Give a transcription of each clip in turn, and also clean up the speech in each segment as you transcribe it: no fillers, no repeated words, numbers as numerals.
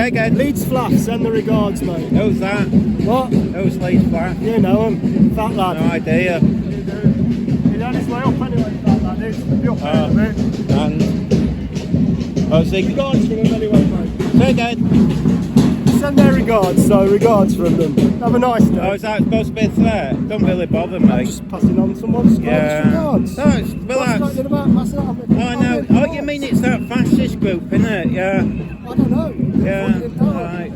Say again. Leeds Flaff, send the regards, mate. Who's that? What? Who's Leeds Flat? You know him, fat lad. No idea. He's on his way up anyway, fat lad. He's up there a bit. And oh, say Regards from him anyway, mate. Say again. Send their regards, so regards from them. Have a nice day. Oh, is that supposed to be a threat? Don't really bother I'm me. just passing on someone's regards. No, it's, relax. What's that about passing on? Oh, no. Oh, you mean it's that fascist group, innit? Yeah. I don't know. Yeah. Right.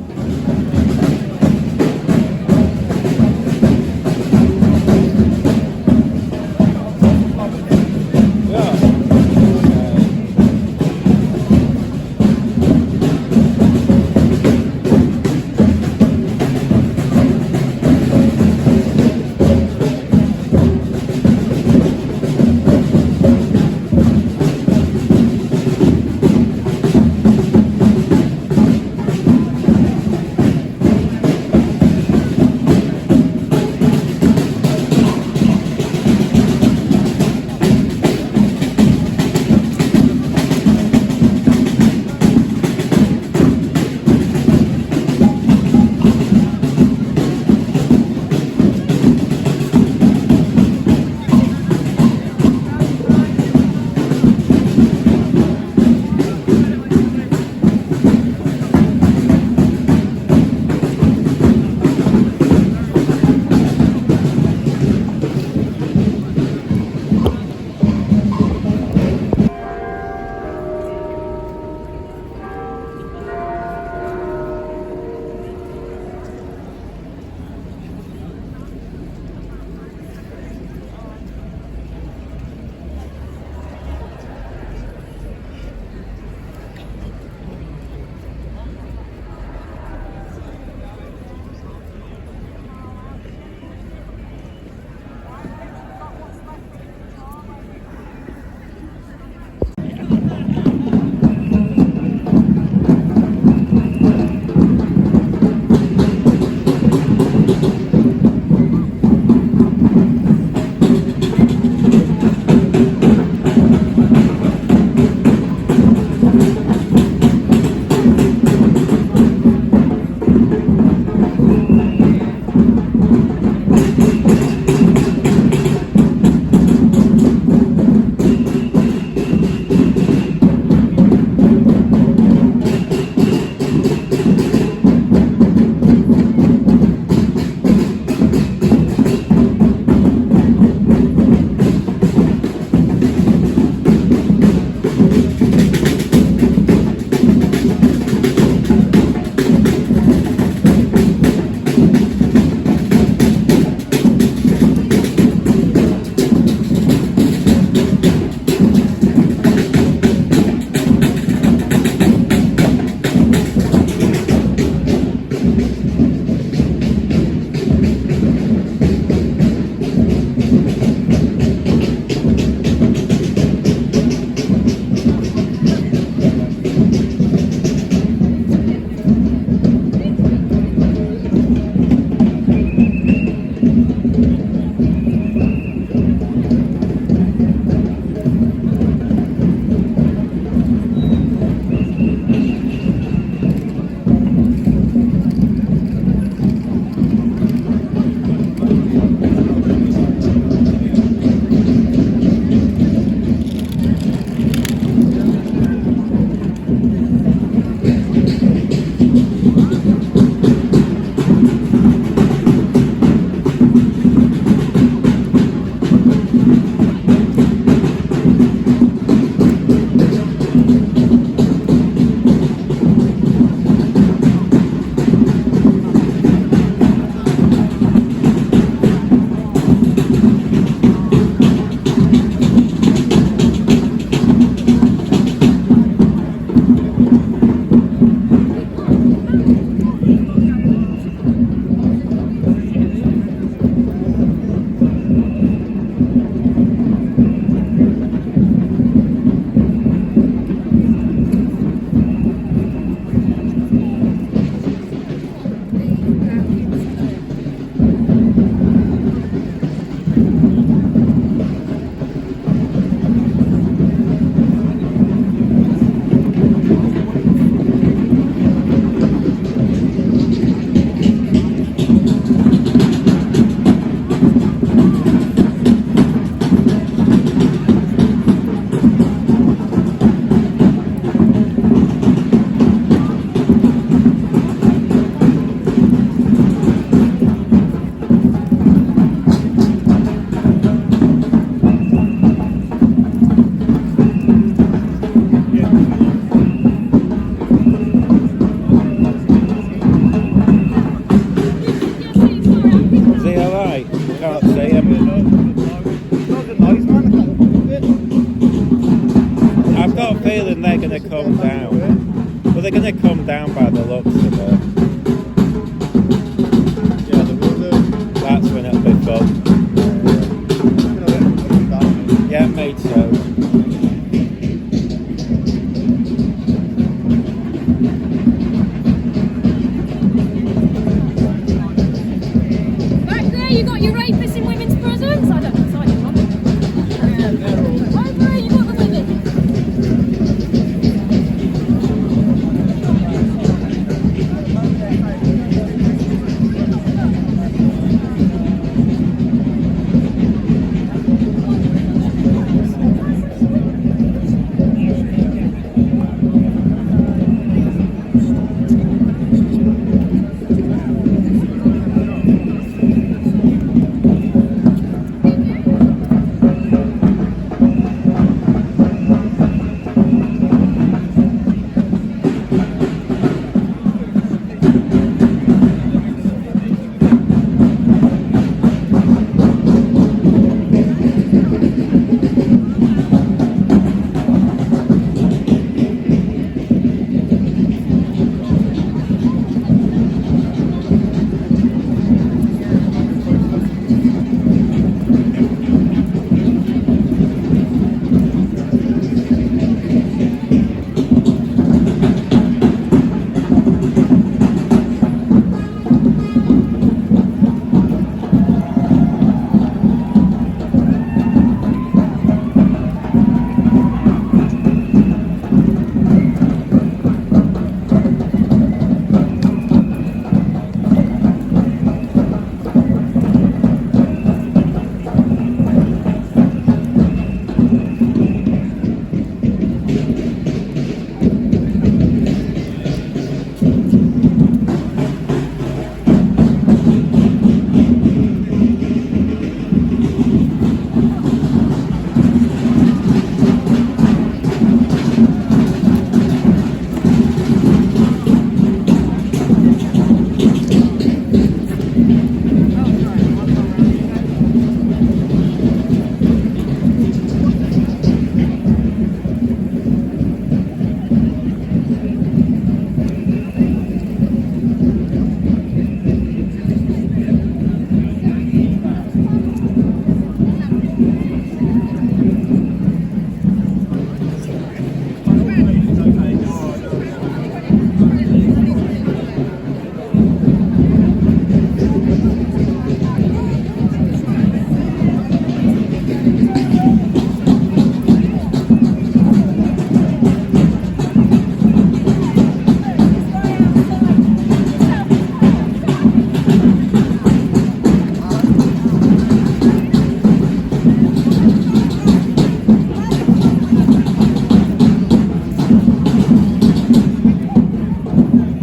feeling they're going to come down. Well, they're going to come down by the looks of it. Yeah, they will do. That's when it'll be fun. Yeah, me too. Back there, you got your rapists in women's prisons? I don't know, so I don't know. Over there, you got the women.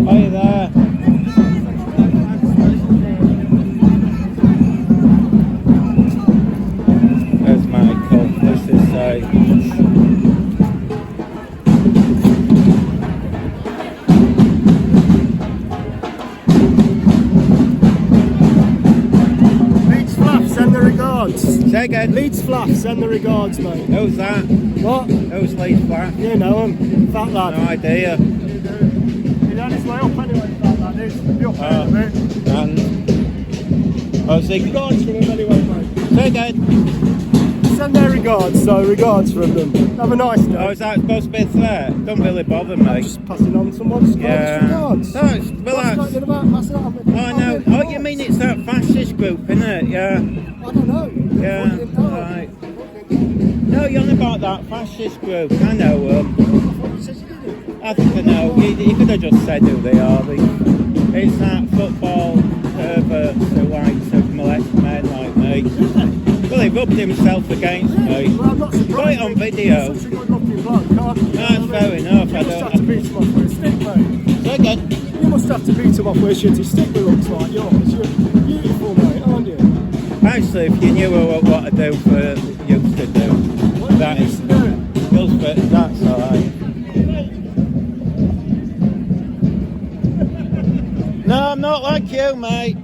Hi there. There's Michael. This is Leeds Fluff, send the regards. Say again. Leeds Fluff, send the regards, mate. Who's that? What? Who's Leeds Flat? You know him. Fat lad. No idea. He's on his way up anyway, fat lad. He's up there, mate. And I was thinking, Regards from him anyway, mate. say again. Send their regards, so regards from them. Have a nice day. Oh, is that supposed to be a threat? Don't really bother me. Just passing on someone's regards. No, it's, well, What's that's, that about? That's not happening. oh no. Oh, you mean it's that fascist group, innit? Yeah. I don't know. Yeah. Right. No, you're on about that fascist group. I know I think I know. You could have just said who they are. It's that football perverts who like to molest men like me. Well, he rubbed himself against me. Well, I'm not surprised. Got it on video. Such a good looking bloke, can't you? That's fair enough. You I must have to don't. beat him off with a stick, mate. Say again. You must have to beat him off with a shitty stick that looks like yours. You're beautiful, mate, aren't you? Actually, if you knew what I do for used to do, What that you is used to do? just for that's alright. No, I'm not like you, mate.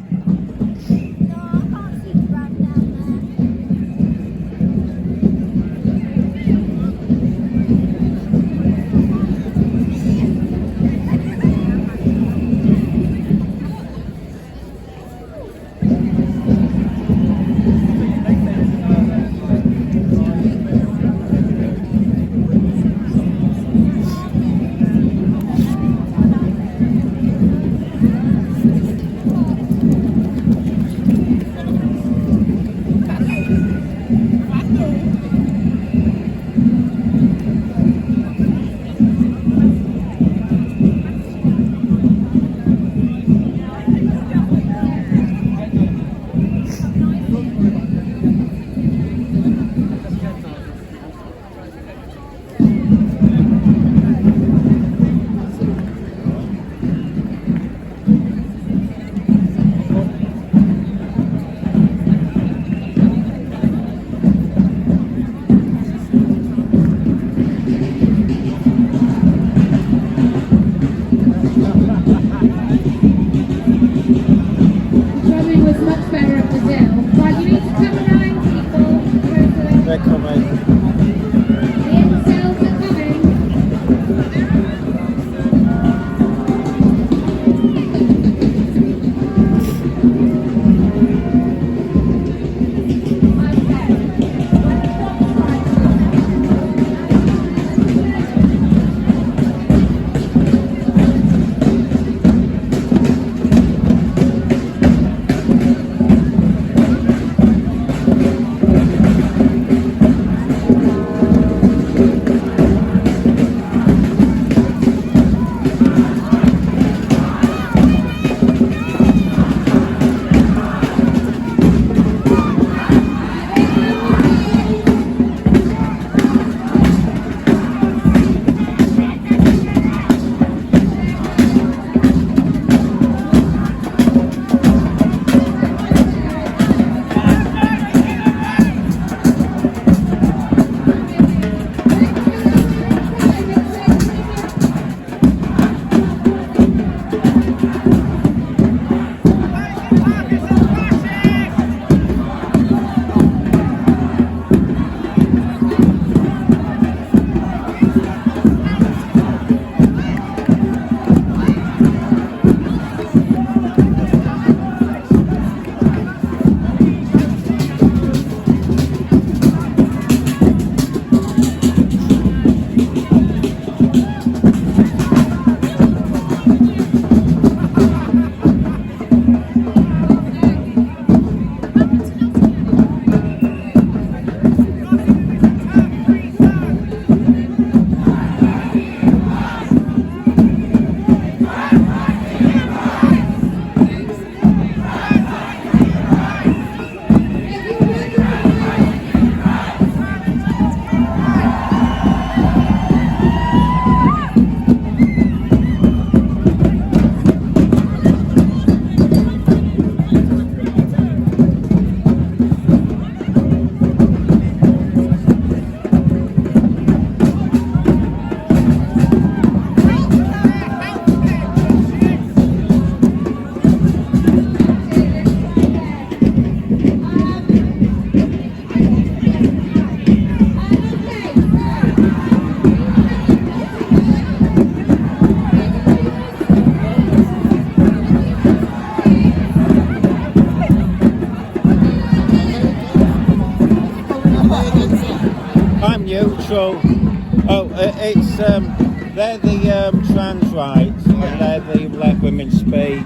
Oh, it's they're the trans rights, and they're the let women speak.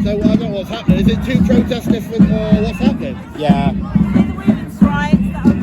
So I don't know what's happening. Is it two protests different or what's happening? Yeah. Women's rights that are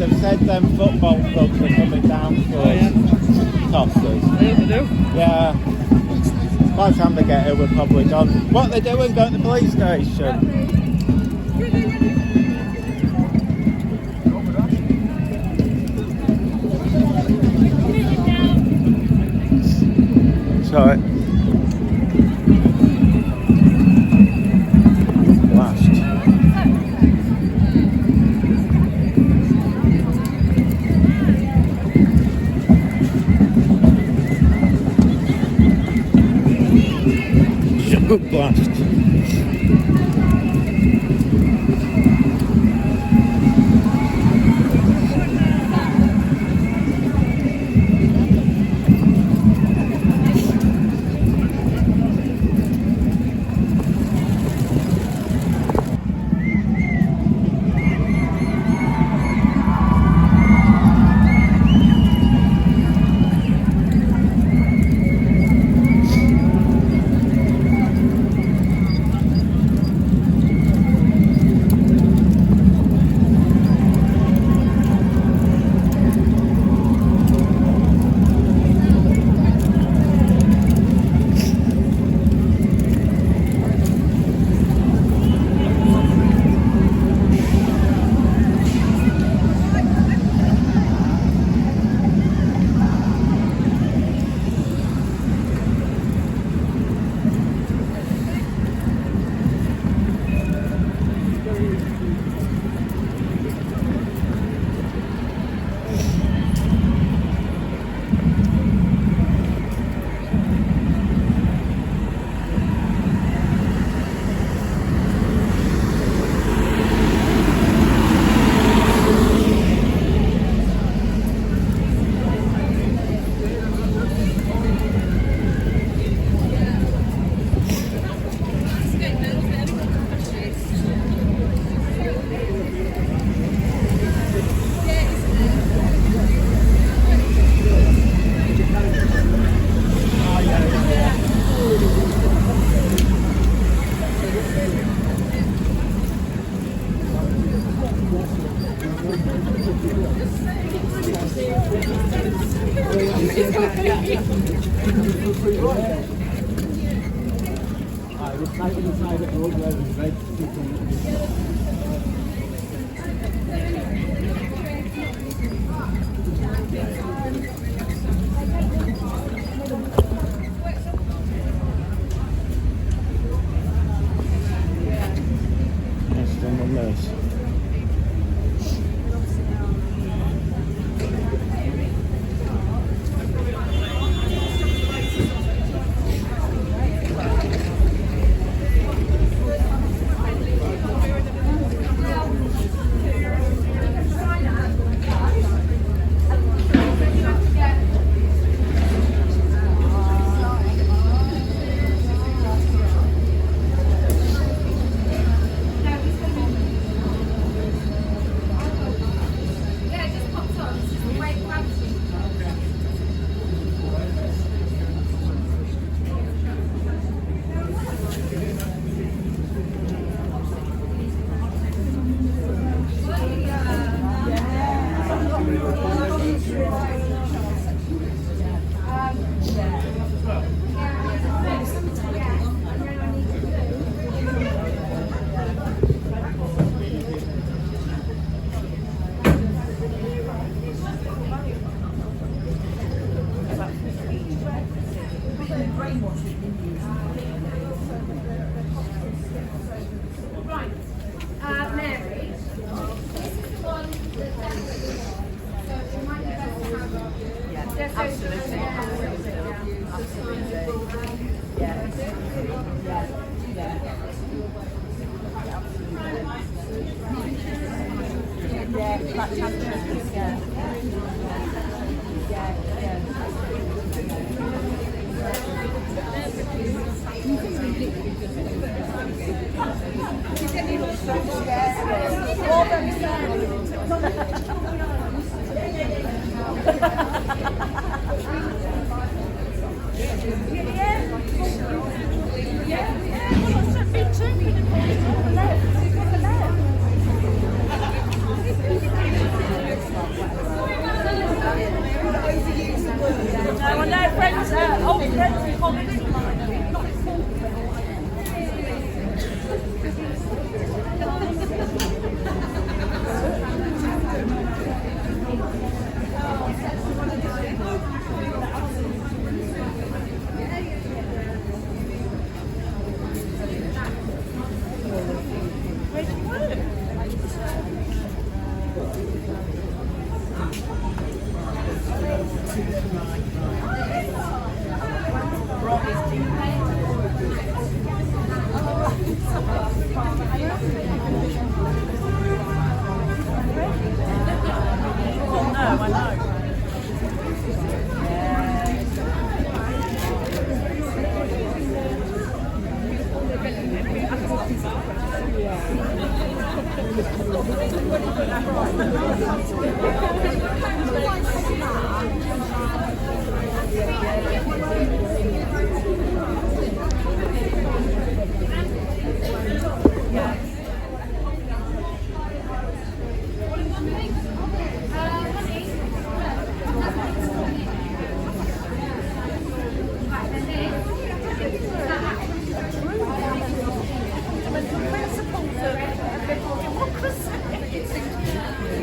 they've said them football clubs are coming down for tosses. Yeah. By the time they get here, we're probably gone. What are they doing? Going to the police station? Sorry. Last. blast.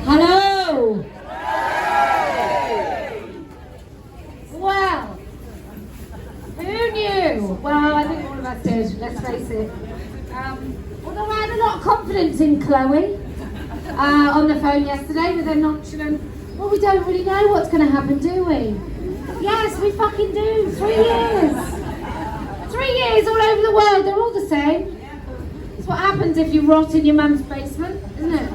Hello! Well, who knew? Well, I think all of us did, let's face it. Although I had a lot of confidence in Chloe on the phone yesterday with her nonchalant, well, we don't really know what's going to happen, do we? Yes, we fucking do. 3 years. 3 years all over the world, they're all the same. It's what happens if you rot in your mum's basement, isn't it?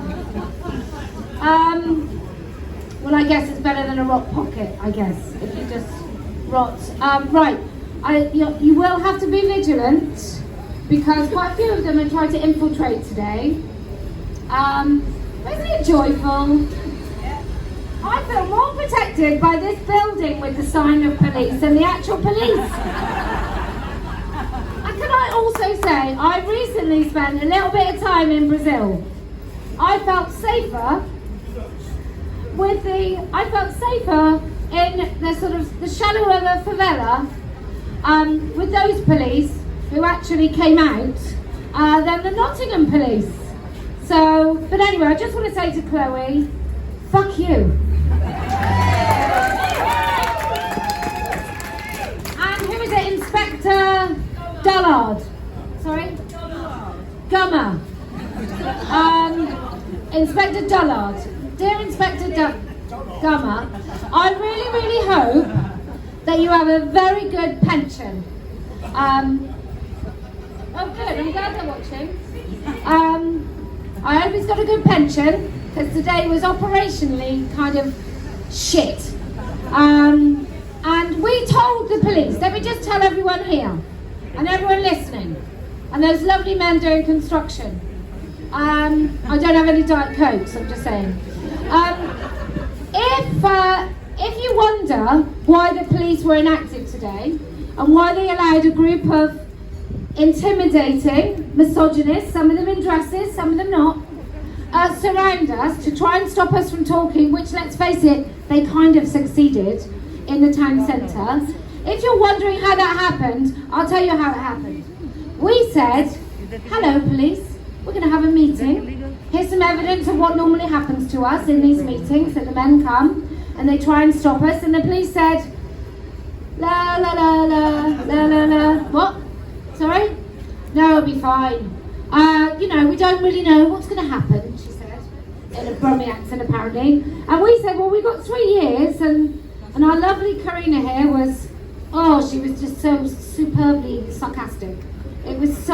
Well, I guess it's better than a rock pocket, I guess, if you just rot. Right, you will have to be vigilant because quite a few of them are trying to infiltrate today. Isn't it joyful? I feel more protected by this building with the sign of police than the actual police. And can I also say, I recently spent a little bit of time in Brazil. I felt safer in the sort of the shadow of a favela with those police who actually came out than the Nottingham police. So, but anyway, I just want to say to Chloe, fuck you. And who is it? Inspector Dullard. Sorry? Gummer. Inspector Dullard. Dear Inspector Gummer, I really, really hope that you have a very good pension. Oh good, I'm glad they're watching. I hope he's got a good pension, because today was operationally kind of shit. And we told the police, let me just tell everyone here, and everyone listening, and those lovely men doing construction. I don't have any Diet Cokes, I'm just saying. If you wonder why the police were inactive today, and why they allowed a group of intimidating misogynists, some of them in dresses, some of them not, surround us to try and stop us from talking, which, let's face it, they kind of succeeded in the town centre. If you're wondering how that happened, I'll tell you how it happened. We said, hello police, we're going to have a meeting. Here's some evidence of what normally happens to us in these meetings, that the men come and they try and stop us, and the police said, la la la la la la la. What? Sorry? No, it'll be fine. You know, we don't really know what's going to happen, she said, in a Brummy accent apparently. And we said, well, we've got 3 years, and our lovely Karina here was, oh, she was just so superbly sarcastic. It was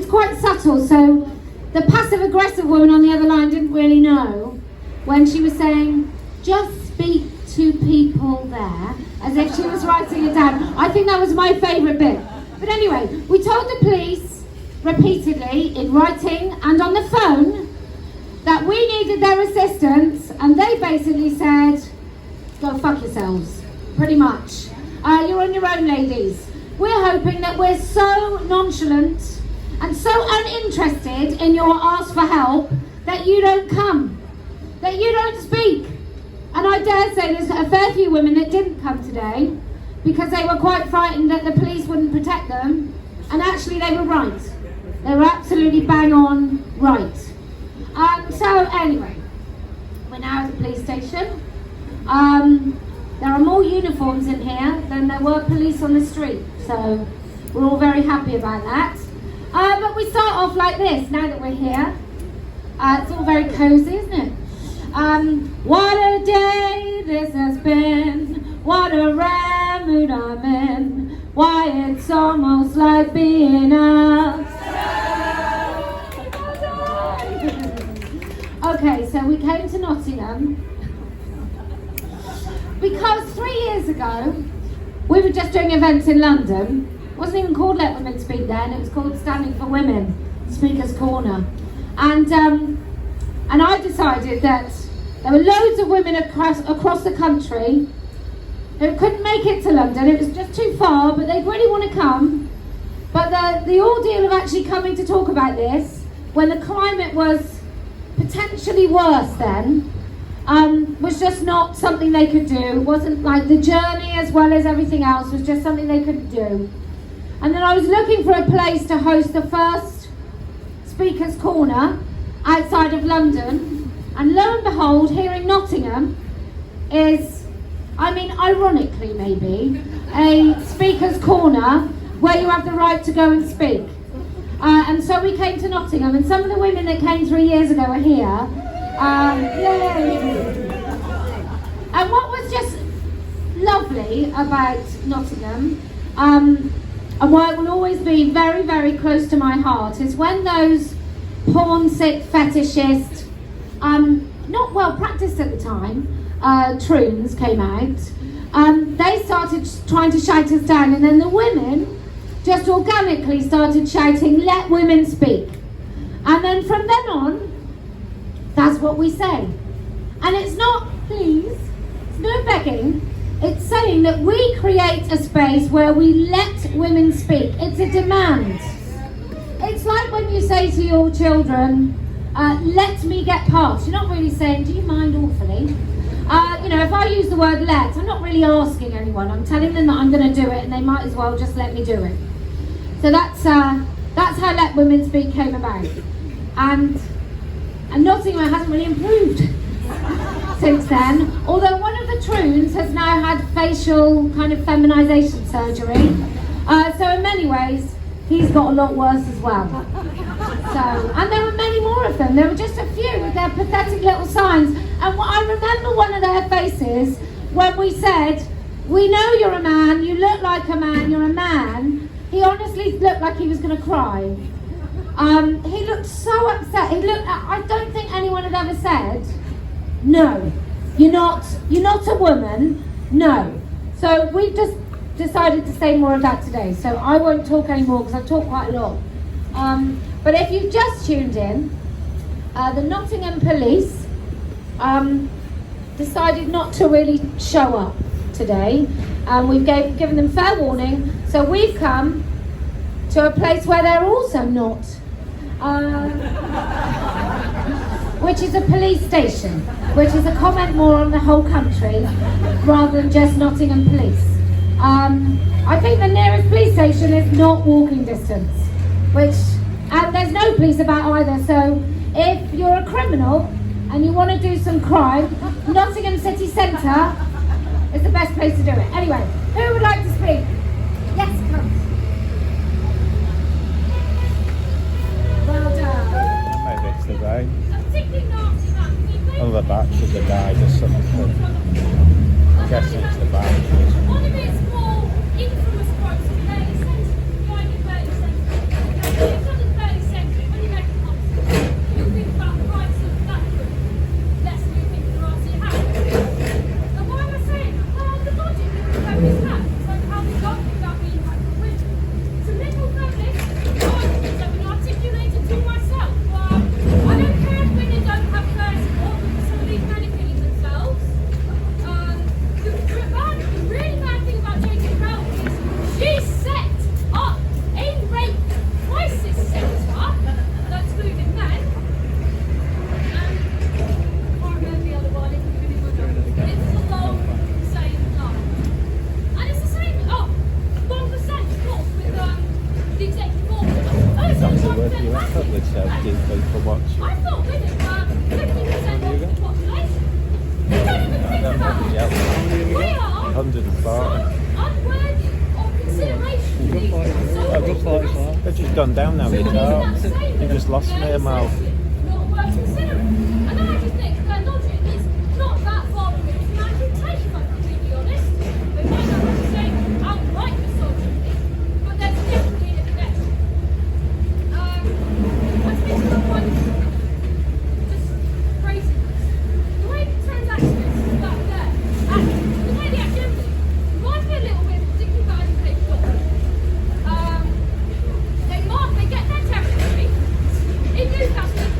quite subtle, so the passive-aggressive woman on the other line didn't really know when she was saying, just speak to people there, as if she was writing it down. I think that was my favourite bit. But anyway, we told the police repeatedly, in writing and on the phone, that we needed their assistance, and they basically said, go fuck yourselves, pretty much. You're on your own, ladies. We're hoping that we're so nonchalant and so uninterested in your ask for help that you don't come, that you don't speak. And I dare say there's a fair few women that didn't come today because they were quite frightened that the police wouldn't protect them, and actually they were right. They were absolutely bang on right. So anyway, we're now at the police station. There are more uniforms in here than there were police on the street, so we're all very happy about that. But we start off like this, now that we're here. It's all very cozy, isn't it? What a day this has been, what a rare mood I'm in, why it's almost like being us. Okay, so we came to Nottingham because 3 years ago we were just doing events in London. It wasn't even called Let Women Speak then, it was called Standing for Women, Speaker's Corner. And And I decided that there were loads of women across the country who couldn't make it to London. It was just too far, but they'd really want to come. But the ordeal of actually coming to talk about this, when the climate was potentially worse then, was just not something they could do. It wasn't like the journey as well as everything else was just something they couldn't do. And then I was looking for a place to host the first Speaker's Corner outside of London, and lo and behold, here in Nottingham is, I mean, ironically maybe, a Speaker's Corner where you have the right to go and speak. And so we came to Nottingham, and some of the women that came 3 years ago are here. Yay! And what was just lovely about Nottingham, and why it will always be very, very close to my heart, is when those porn-sick fetishist, not well practiced at the time, troons came out, they started trying to shout us down, and then the women just organically started shouting, "Let women speak." And then from then on, that's what we say. And it's not please, it's no begging, it's saying that we create a space where we let women speak. It's a demand. It's like when you say to your children, let me get past. You're not really saying, do you mind awfully? You know, if I use the word let, I'm not really asking anyone. I'm telling them that I'm going to do it, and they might as well just let me do it. So that's how Let Women Speak came about. And Nottingham hasn't really improved since then. Although one of the troons has now had facial kind of feminisation surgery. So in many ways, he's got a lot worse as well. So, and there were many more of them. There were just a few with their pathetic little signs. And I remember one of their faces when we said, "We know you're a man, you look like a man, you're a man." He honestly looked like he was going to cry. He looked so upset. I don't think anyone had ever said, "No, you're not a woman, no." So we've just decided to say more of that today. So I won't talk anymore because I talk quite a lot. But if you've just tuned in, the Nottingham police decided not to really show up today. We've given them fair warning. So we've come to a place where they're also not. Which is a police station, which is a comment more on the whole country rather than just Nottingham police. I think the nearest police station is not walking distance, and there's no police about either. So if you're a criminal and you want to do some crime, Nottingham City Centre is the best place to do it. Anyway, who would like to speak? Yes, come. Well done. Maybe it's the day. Particularly nasty man. Another batch of the died or something. I'm guessing it's the batch. One of his more infamous quotes in the early century, behind the early century. You've done the early century, when you make a comment, you think about the rights of that group, less than you think of the rights of your house. And why am I saying that? Well, the logic that the feminists have, it's like how they don't think about being like a women. It's a little feminist, I've been articulated to myself. I don't care if women don't have first support because some of these men are killing themselves. The really bad thing about J.K. Rowling is she set up a rape crisis centre that's moving men. And I can't remember the other one, it's a long same line. And it's the same, 1% of course with the executive order. That's the word you have up with people watching. I thought women were 50% of the population. They don't even think about it. We are 140. unworthy of consideration. They've just gone down now, you know. You just lost me a mile. Not worth considering. And I just think their logic is not that far from it. It's an actual take, if I'm completely honest. They might not have to say outright misogyny, but there's definitely an connection. I think someone just craziness. The way the transactionists is back there, and the way the activity reminds me a little bit, particularly about education. They get their territory in Newcastle.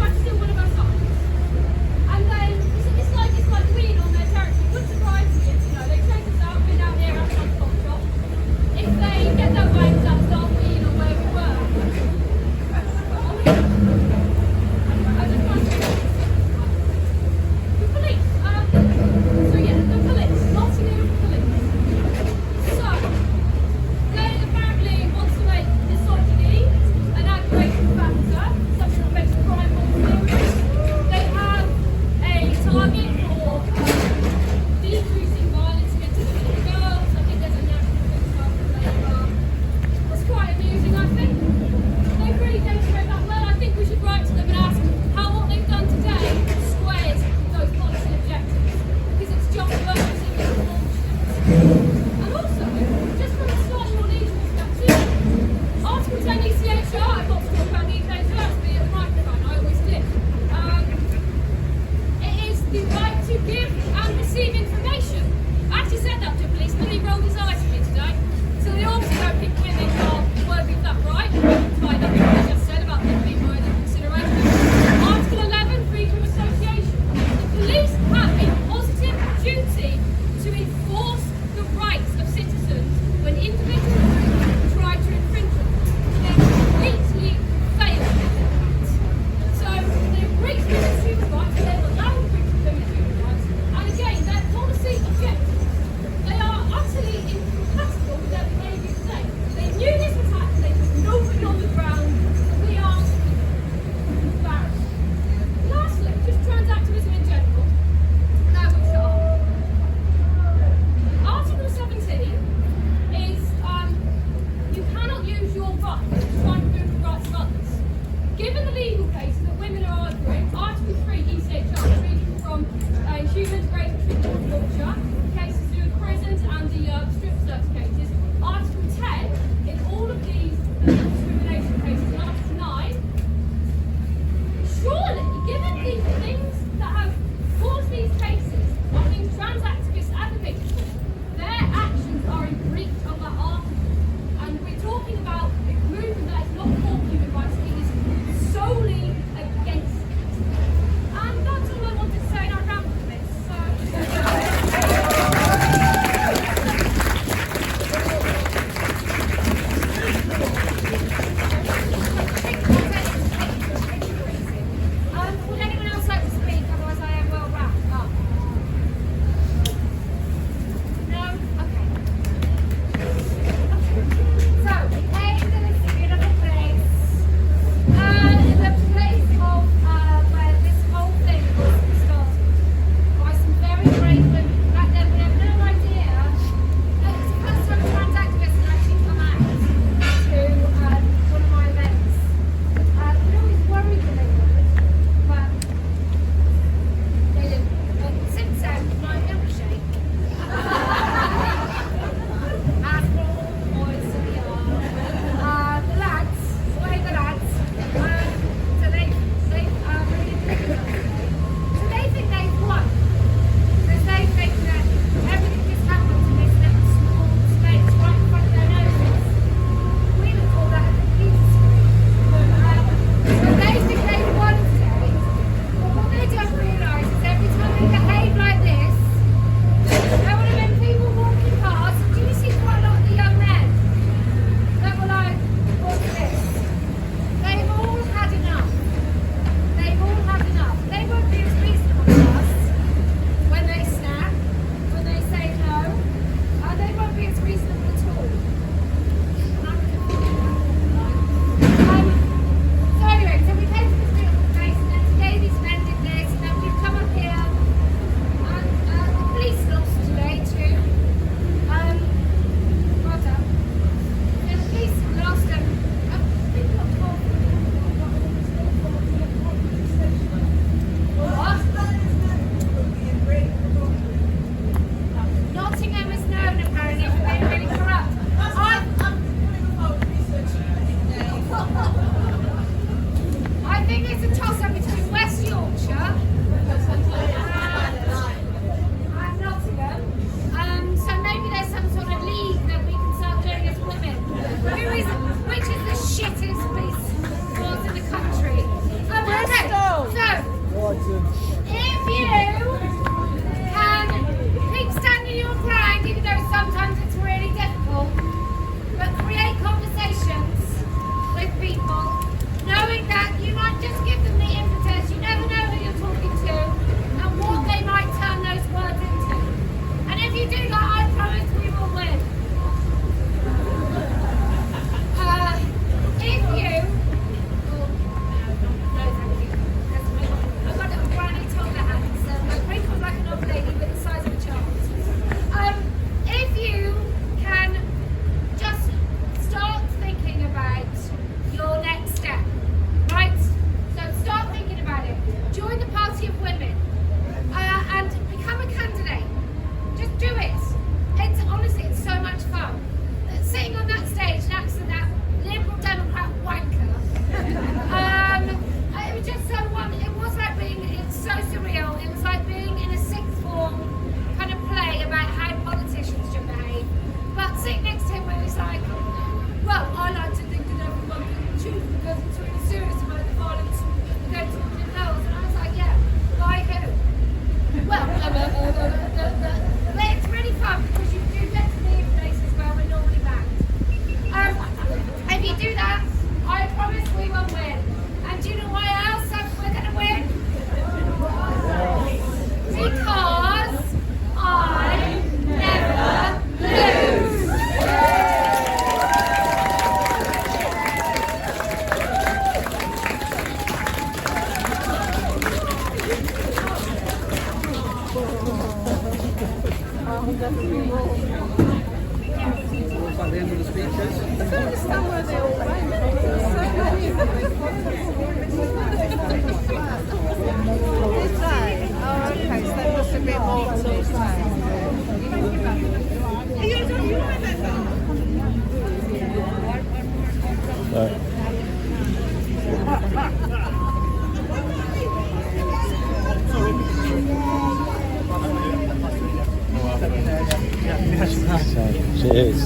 Looks like the end of the speeches. I don't understand where they all went. There's so many of them. Did they? Oh, okay, so there must have been more to this time. Right. So, cheers.